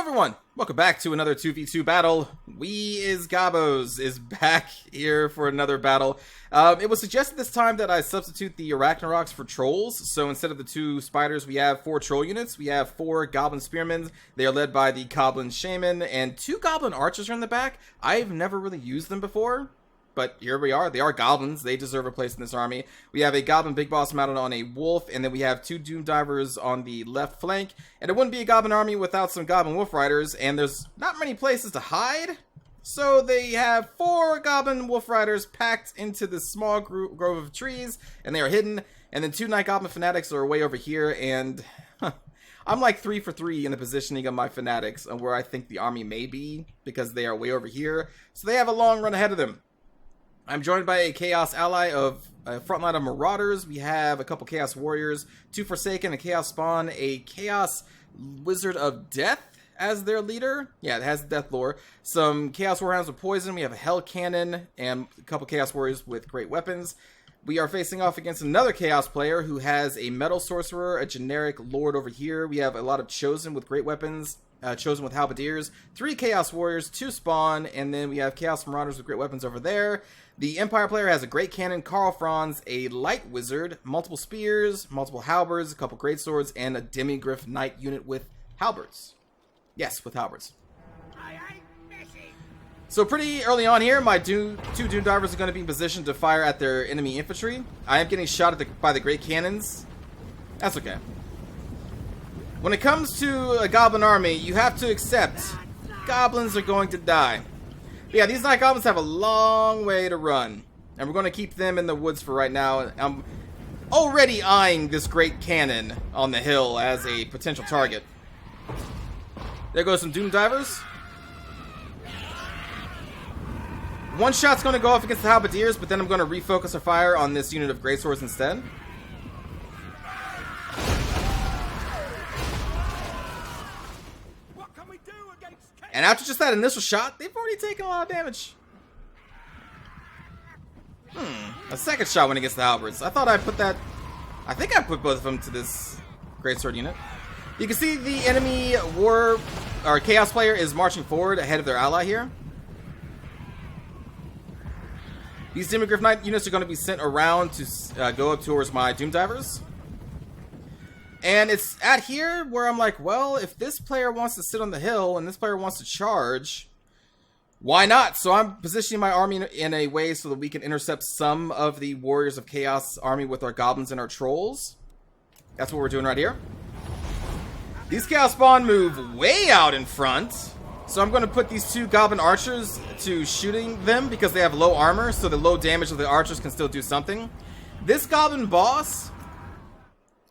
everyone, welcome back to another 2v2 battle. We is Gabos is back here for another battle. It was suggested this time that I substitute the Arachnaroks for trolls. So instead of the 2 spiders, we have 4 troll units. We have 4 goblin spearmen. They are led by the goblin shaman, and 2 goblin archers are in the back. I've never really used them before, but here we are. They are goblins. They deserve a place in this army. We have a goblin big boss mounted on a wolf, and then we have 2 doom divers on the left flank. And it wouldn't be a goblin army without some goblin wolf riders, and there's not many places to hide. So they have 4 goblin wolf riders packed into this small grove of trees, and they are hidden. And then 2 night goblin fanatics are way over here, and I'm like 3 for 3 in the positioning of my fanatics and where I think the army may be, because they are way over here. So they have a long run ahead of them. I'm joined by a Chaos ally of a front line of Marauders. We have a couple Chaos Warriors, 2 Forsaken, a Chaos Spawn, a Chaos Wizard of Death as their leader. Yeah, it has Death lore. Some Chaos Warhounds with Poison. We have a Hell Cannon and a couple Chaos Warriors with great weapons. We are facing off against another Chaos player who has a Metal Sorcerer, a generic Lord over here. We have a lot of Chosen with great weapons. Chosen with Halberdiers, 3 Chaos Warriors, 2 Spawn, and then we have Chaos Marauders with great weapons over there. The Empire player has a Great Cannon, Karl Franz, a Light Wizard, multiple Spears, multiple Halberds, a couple Great Swords, and a Demigryph Knight unit with Halberds. Yes, with Halberds. So pretty early on here, my 2 Doom Divers are going to be in position to fire at their enemy infantry. I am getting shot at by the Great Cannons. That's okay. When it comes to a goblin army, you have to accept goblins are going to die. But yeah, these night goblins have a long way to run, and we're going to keep them in the woods for right now. I'm already eyeing this great cannon on the hill as a potential target. There goes some Doom Divers. One shot's going to go off against the Halberdiers, but then I'm going to refocus our fire on this unit of Great Swords instead. And after just that initial shot, they've already taken a lot of damage. A second shot went against the Halberds. I thought I put that... I think I put both of them to this Greatsword unit. You can see the enemy Chaos player is marching forward ahead of their ally here. These Demigryph Knight units are going to be sent around to go up towards my Doom Divers. And it's at here where I'm like, well, if this player wants to sit on the hill and this player wants to charge, why not? So I'm positioning my army in a way so that we can intercept some of the Warriors of Chaos army with our goblins and our trolls. That's what we're doing right here. These Chaos Spawn move way out in front. So I'm going to put these 2 goblin archers to shooting them because they have low armor, so the low damage of the archers can still do something. This goblin boss...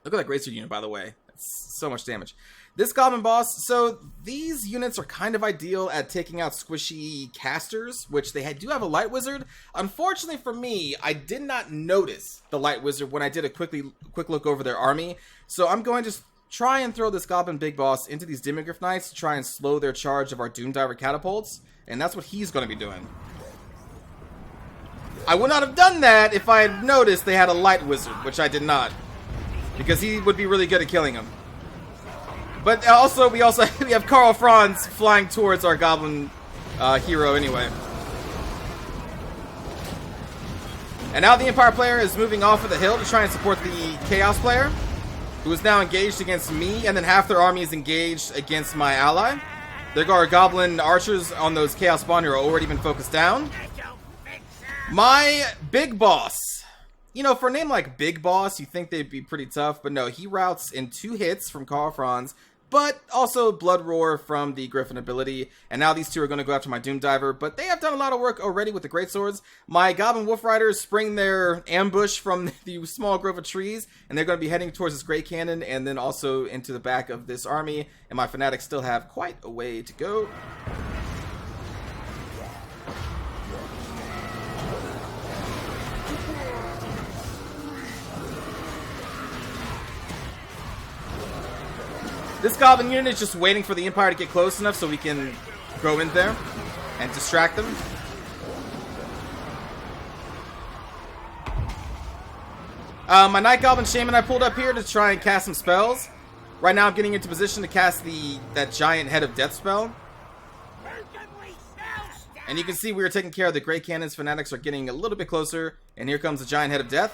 Look at that Greatsword unit, by the way. That's so much damage. This Goblin Boss, so these units are kind of ideal at taking out squishy casters, which they do have a Light Wizard. Unfortunately for me, I did not notice the Light Wizard when I did a quick look over their army. So I'm going to try and throw this Goblin Big Boss into these Demigryph Knights to try and slow their charge of our Doom Diver catapults. And that's what he's going to be doing. I would not have done that if I had noticed they had a Light Wizard, which I did not. Because he would be really good at killing him. But also, we have Karl Franz flying towards our goblin hero anyway. And now the Empire player is moving off of the hill to try and support the Chaos player, who is now engaged against me, and then half their army is engaged against my ally. There go our goblin archers on those Chaos Spawn who are already been focused down. My big boss. You know, for a name like Big Boss, you think they'd be pretty tough, but no, he routes in 2 hits from Karl Franz, but also Blood Roar from the Griffin ability, and now these 2 are going to go after my Doom Diver, but they have done a lot of work already with the Great Swords. My Goblin Wolf Riders spring their ambush from the small grove of trees, and they're going to be heading towards this Great Cannon, and then also into the back of this army, and my Fanatics still have quite a way to go. This Goblin unit is just waiting for the Empire to get close enough so we can go in there and distract them. My Night Goblin Shaman I pulled up here to try and cast some spells. Right now I'm getting into position to cast that giant Head of Death spell. And you can see we are taking care of the Great Cannons. Fanatics are getting a little bit closer. And here comes the giant Head of Death.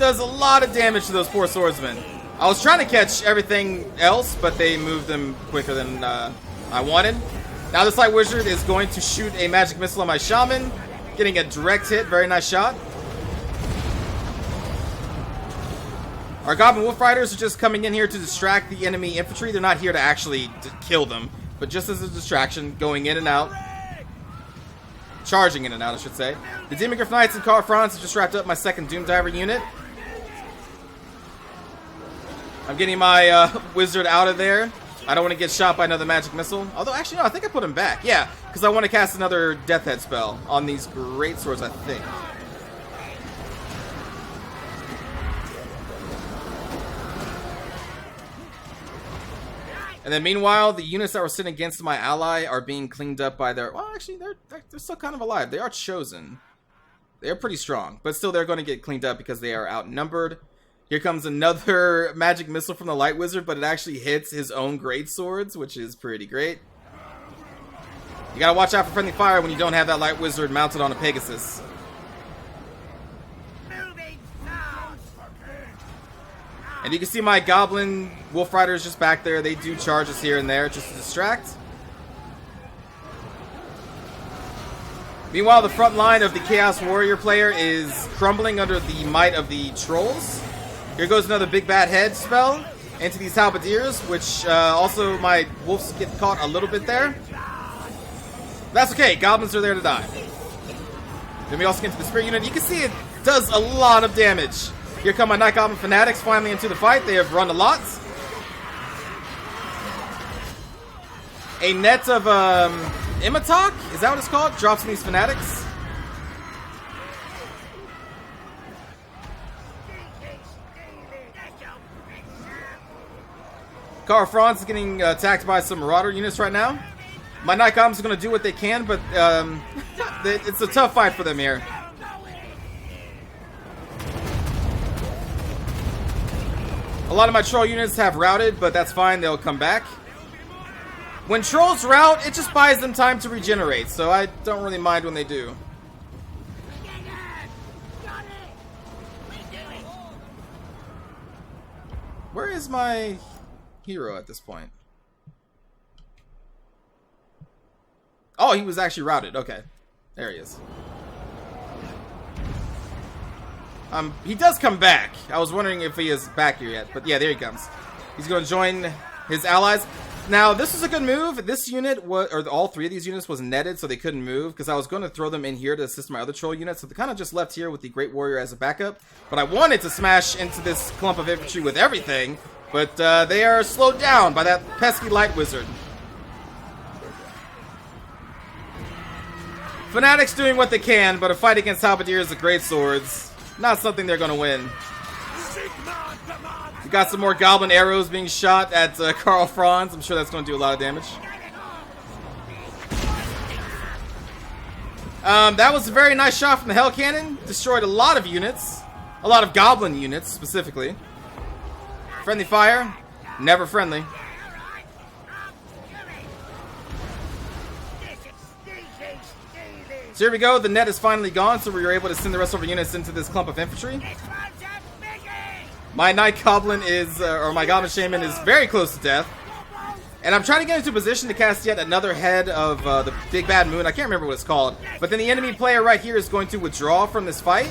Does a lot of damage to those poor swordsmen. I was trying to catch everything else, but they moved them quicker than I wanted. Now this Light Wizard is going to shoot a magic missile on my Shaman, getting a direct hit. Very nice shot. Our Goblin Wolf Riders are just coming in here to distract the enemy infantry. They're not here to actually kill them, but just as a distraction, going in and out. Charging in and out, I should say. The Demon Griff Knights and Karl Franz have just wrapped up my second Doom Diver unit. I'm getting my wizard out of there. I don't want to get shot by another magic missile. Although, actually, no, I think I put him back. Yeah, because I want to cast another Death Head spell on these great swords, I think. And then meanwhile, the units that were sitting against my ally are being cleaned up by their... Well, actually, they're still kind of alive. They are chosen. They're pretty strong. But still, they're going to get cleaned up because they are outnumbered. Here comes another magic missile from the Light Wizard, but it actually hits his own great swords, which is pretty great. You gotta watch out for friendly fire when you don't have that Light Wizard mounted on a Pegasus. And you can see my Goblin Wolf Riders just back there. They do charges here and there just to distract. Meanwhile, the front line of the Chaos Warrior player is crumbling under the might of the Trolls. Here goes another Big Bad Head spell into these Halberdiers, which also my Wolves get caught a little bit there. That's okay. Goblins are there to die. Then we also get to the Spirit Unit. You can see it does a lot of damage. Here come my Night Goblin Fanatics finally into the fight. They have run a lot. A net of Imitok, is that what it's called? Drops on these Fanatics. Karl Franz is getting attacked by some Marauder units right now. My Night Goblins are going to do what they can, but it's a tough fight for them here. A lot of my Troll units have routed, but that's fine. They'll come back. When Trolls rout, it just buys them time to regenerate, so I don't really mind when they do. Where is my hero at this point? Oh, he was actually routed. Okay. There he is. He does come back. I was wondering if he is back here yet, but yeah, there he comes. He's going to join his allies. Now, this is a good move. This unit, or all three of these units, was netted, so they couldn't move, because I was going to throw them in here to assist my other Troll units, so they kind of just left here with the Great Warrior as a backup. But I wanted to smash into this clump of infantry with everything, but they are slowed down by that pesky Light Wizard. Fanatics doing what they can, but a fight against Halberdiers with great swords, not something they're going to win. We got some more Goblin arrows being shot at Karl Franz. I'm sure that's going to do a lot of damage. That was a very nice shot from the Hell Cannon. Destroyed a lot of units. A lot of Goblin units, specifically. Friendly fire. Never friendly. So here we go. The net is finally gone, so we were able to send the rest of our units into this clump of infantry. My Night Goblin is, or my Goblin Shaman is very close to death. And I'm trying to get into position to cast yet another head of the Big Bad Moon. I can't remember what it's called. But then the enemy player right here is going to withdraw from this fight.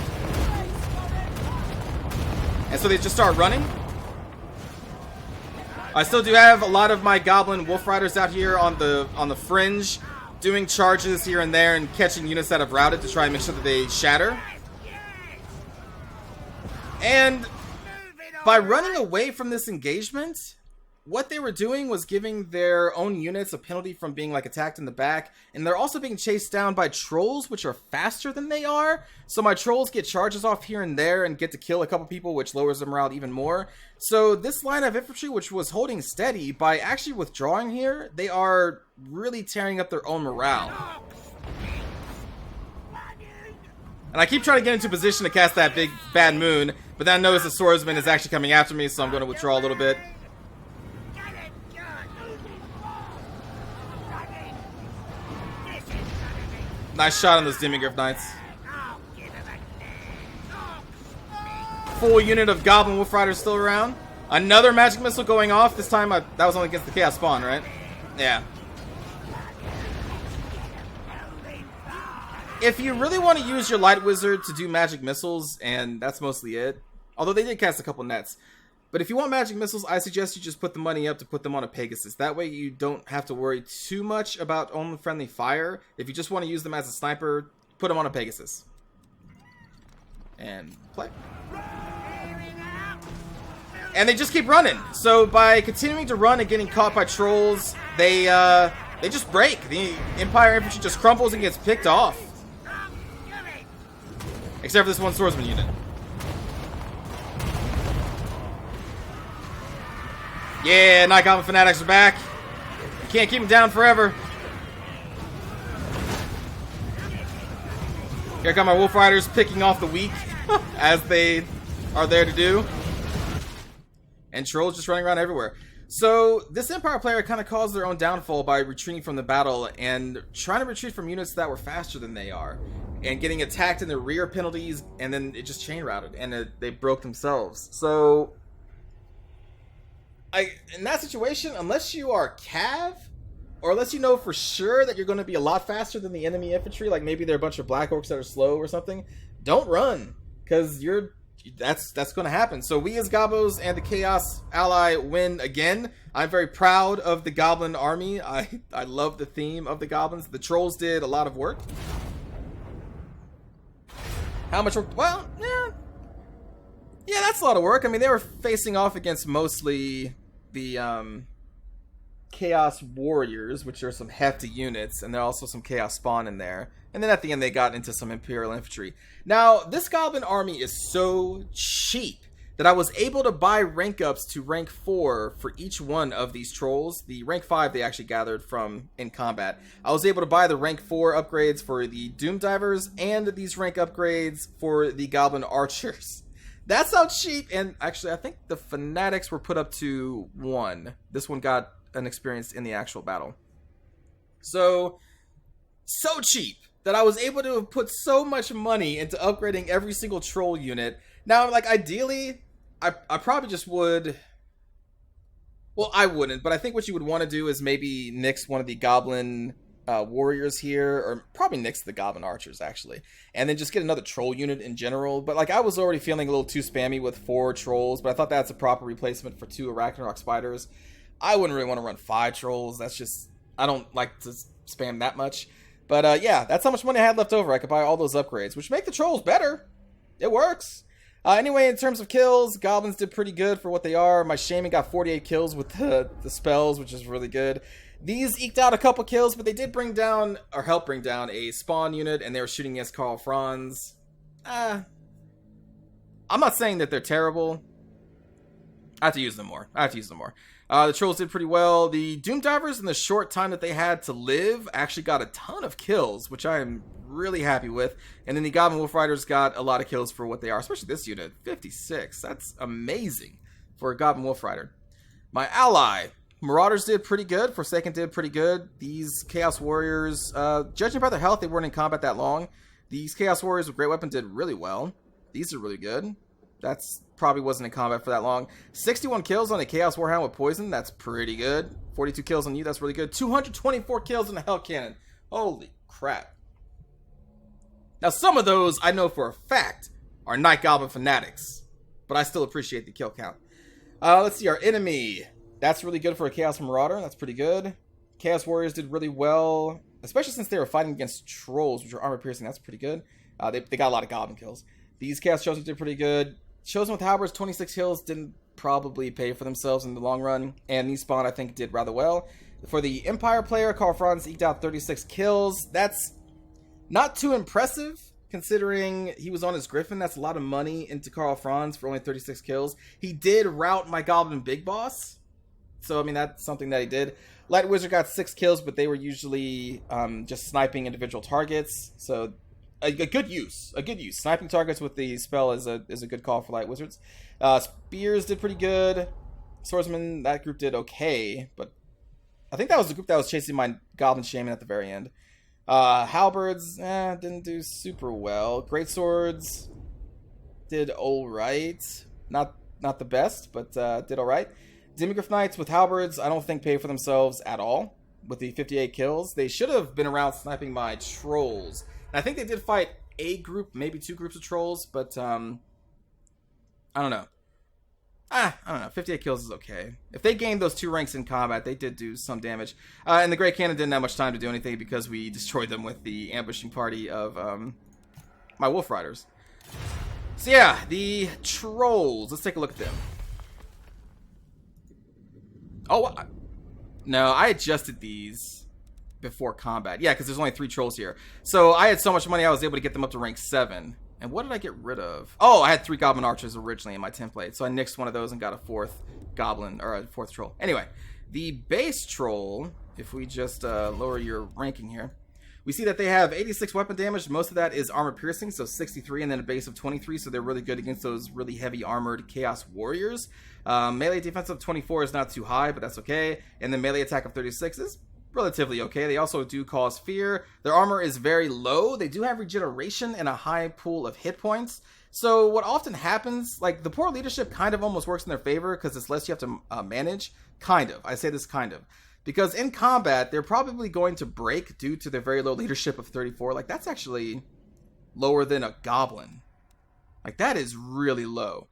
And so they just start running. I still do have a lot of my Goblin Wolf Riders out here on the fringe, doing charges here and there and catching units that have routed to try and make sure that they shatter. And by running away from this engagement, what they were doing was giving their own units a penalty from being like attacked in the back, and they're also being chased down by Trolls, which are faster than they are. So my Trolls get charges off here and there and get to kill a couple people, which lowers their morale even more. So this line of infantry, which was holding steady, by actually withdrawing here, they are really tearing up their own morale. And I keep trying to get into position to cast that big bad moon, but then I notice the swordsman is actually coming after me, so I'm going to withdraw a little bit. Nice shot on those Demigryph Knights. Full unit of Goblin Wolf Riders still around. Another magic missile going off. This time that was only against the Chaos Spawn, right? Yeah. If you really want to use your Light Wizard to do magic missiles, and that's mostly it, although they did cast a couple nets, but if you want magic missiles, I suggest you just put the money up to put them on a Pegasus. That way you don't have to worry too much about only friendly fire. If you just want to use them as a sniper, put them on a Pegasus. And play. And they just keep running. So by continuing to run and getting caught by trolls, they just break. The Empire Infantry just crumbles and gets picked off. Except for this one swordsman unit. Yeah, Night Goblin Fanatics are back. You can't keep them down forever. Here come our Wolf Riders picking off the weak, as they are there to do. And trolls just running around everywhere. So this Empire player kind of caused their own downfall by retreating from the battle and trying to retreat from units that were faster than they are. And getting attacked in the rear penalties, and then it just chain routed, and they broke themselves. So in that situation, unless you are Cav, or unless you know for sure that you're going to be a lot faster than the enemy infantry, like maybe they're a bunch of Black Orcs that are slow or something, don't run, because that's going to happen. So we as Gobos and the Chaos Ally win again. I'm very proud of the Goblin army. I love the theme of the Goblins. The Trolls did a lot of work. How much work? Well, yeah, that's a lot of work. I mean, they were facing off against mostly the Chaos Warriors, which are some hefty units, and there are also some Chaos Spawn in there. And then at the end, they got into some Imperial Infantry. Now, this Goblin army is so cheap that I was able to buy rank ups to rank 4 for each one of these trolls. The rank 5 they actually gathered from in combat. I was able to buy the rank 4 upgrades for the Doom Divers and these rank upgrades for the Goblin Archers. That's how cheap, and actually I think the Fanatics were put up to 1. This one got an experience in the actual battle. So cheap that I was able to put so much money into upgrading every single troll unit. Now, like, ideally, I probably just would... Well, I wouldn't, but I think what you would want to do is maybe nix one of the Goblin Warriors here, or probably nix the Goblin Archers, actually. And then just get another troll unit in general. But, like, I was already feeling a little too spammy with 4 trolls, but I thought that's a proper replacement for 2 Arachnarok Spiders. I wouldn't really want to run 5 trolls. That's just... I don't like to spam that much. But, yeah, that's how much money I had left over. I could buy all those upgrades, which make the trolls better. It works. Anyway, in terms of kills, Goblins did pretty good for what they are. My Shaman got 48 kills with the spells, which is really good. These eked out a couple kills, but they did bring down, or help bring down, a spawn unit, and they were shooting against Karl Franz. I'm not saying that they're terrible. I have to use them more. The Trolls did pretty well. The Doom Divers, in the short time that they had to live, actually got a ton of kills, which I am really happy with. And then the Goblin Wolf Riders got a lot of kills for what they are, especially this unit, 56. That's amazing for a Goblin Wolf Rider. My ally, Marauders, did pretty good. Forsaken did pretty good. These Chaos Warriors, judging by their health, they weren't in combat that long. These Chaos Warriors with Great Weapon did really well. These are really good. That's probably wasn't in combat for that long. 61 kills on a Chaos Warhound with Poison. That's pretty good. 42 kills on you. That's really good. 224 kills on a Hell Cannon. Holy crap. Now, some of those I know for a fact are Night Goblin Fanatics, but I still appreciate the kill count. Let's see, our enemy. That's really good for a Chaos Marauder. That's pretty good. Chaos Warriors did really well, especially since they were fighting against Trolls, which are armor piercing. That's pretty good. They got a lot of Goblin kills. These Chaos Chosen did pretty good. Chosen with Halberds, 26 kills, didn't probably pay for themselves in the long run. And these Spawn, I think, did rather well. For the Empire player, Karl Franz eked out 36 kills. That's not too impressive, considering he was on his Griffin. That's a lot of money into Karl Franz for only 36 kills. He did rout my Goblin Big Boss. So, I mean, that's something that he did. Light Wizard got 6 kills, but they were usually just sniping individual targets. So, a good use. Sniping targets with the spell is a good call for light wizards. Spears did pretty good. Swordsman, that group did okay, but I think that was the group that was chasing my Goblin Shaman at the very end. Halberds, didn't do super well. Greatswords did alright. Not the best, but did alright. Demigryph Knights with Halberds, I don't think pay for themselves at all. With the 58 kills, they should have been around sniping my trolls. And I think they did fight a group, maybe 2 groups of trolls, but I don't know. I don't know. 58 kills is okay. If they gained those 2 ranks in combat, they did do some damage. And the Great Cannon didn't have much time to do anything because we destroyed them with the ambushing party of my Wolf Riders. So yeah, the trolls. Let's take a look at them. Oh, no, I adjusted these before combat. Yeah, because there's only 3 trolls here. So I had so much money, I was able to get them up to rank 7. And what did I get rid of? Oh, I had 3 goblin archers originally in my template. So I nixed one of those and got a 4th goblin, or a 4th troll. Anyway, the base troll, if we just lower your ranking here, we see that they have 86 weapon damage. Most of that is armor piercing, so 63, and then a base of 23. So they're really good against those really heavy armored chaos warriors. Melee defense of 24 is not too high, but that's okay. And then melee attack of 36 is relatively okay. They also do cause fear. Their armor is very low. They do have regeneration and a high pool of hit points. So what often happens, like the poor leadership kind of almost works in their favor because it's less you have to manage. Kind of. I say this kind of. Because in combat, they're probably going to break due to their very low leadership of 34. Like, that's actually lower than a goblin. Like, that is really low.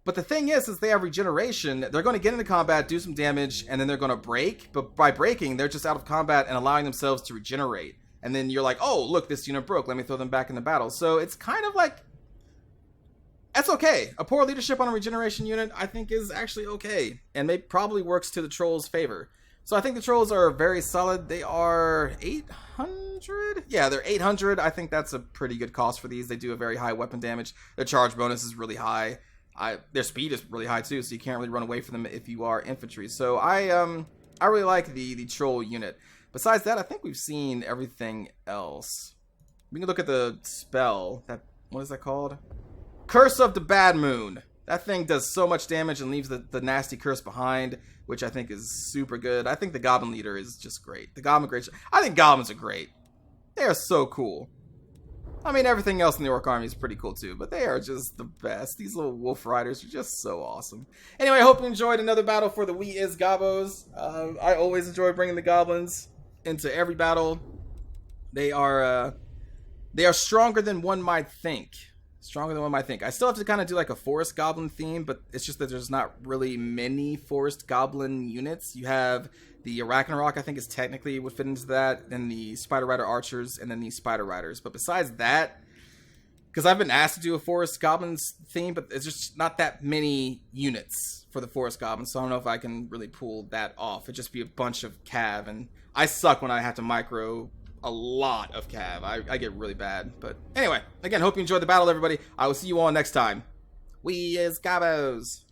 But the thing is they have regeneration. They're going to get into combat, do some damage, and then they're going to break. But by breaking, they're just out of combat and allowing themselves to regenerate. And then you're like, oh, look, this unit broke. Let me throw them back into battle. So it's kind of like, that's okay. A poor leadership on a regeneration unit, I think, is actually okay. And probably works to the trolls' favor. So I think the trolls are very solid. They are 800? Yeah, they're 800. I think that's a pretty good cost for these. They do a very high weapon damage. Their charge bonus is really high. Their speed is really high too, so you can't really run away from them if you are infantry. So I really like the troll unit. Besides that, I think we've seen everything else. We can look at the spell. What is that called? Curse of the Bad Moon. That thing does so much damage and leaves the nasty curse behind, which I think is super good. I think the Goblin Leader is just great. I think Goblins are great. They are so cool. I mean, everything else in the Orc Army is pretty cool too, but they are just the best. These little Wolf Riders are just so awesome. Anyway, I hope you enjoyed another battle for the We Is Gobos. I always enjoy bringing the Goblins into every battle. They are stronger than one might think. I still have to kind of do like a Forest Goblin theme, but it's just that there's not really many Forest Goblin units. You have the Arachnarok, I think, is technically would fit into that, then the Spider Rider Archers, and then the Spider Riders. But besides that, because I've been asked to do a Forest Goblins theme, but it's just not that many units for the Forest Goblins, so I don't know if I can really pull that off. It'd just be a bunch of cav, and I suck when I have to micro a lot of cav. I get really bad. But anyway, again, hope you enjoyed the battle, everybody. I will see you all next time. We is Gabos.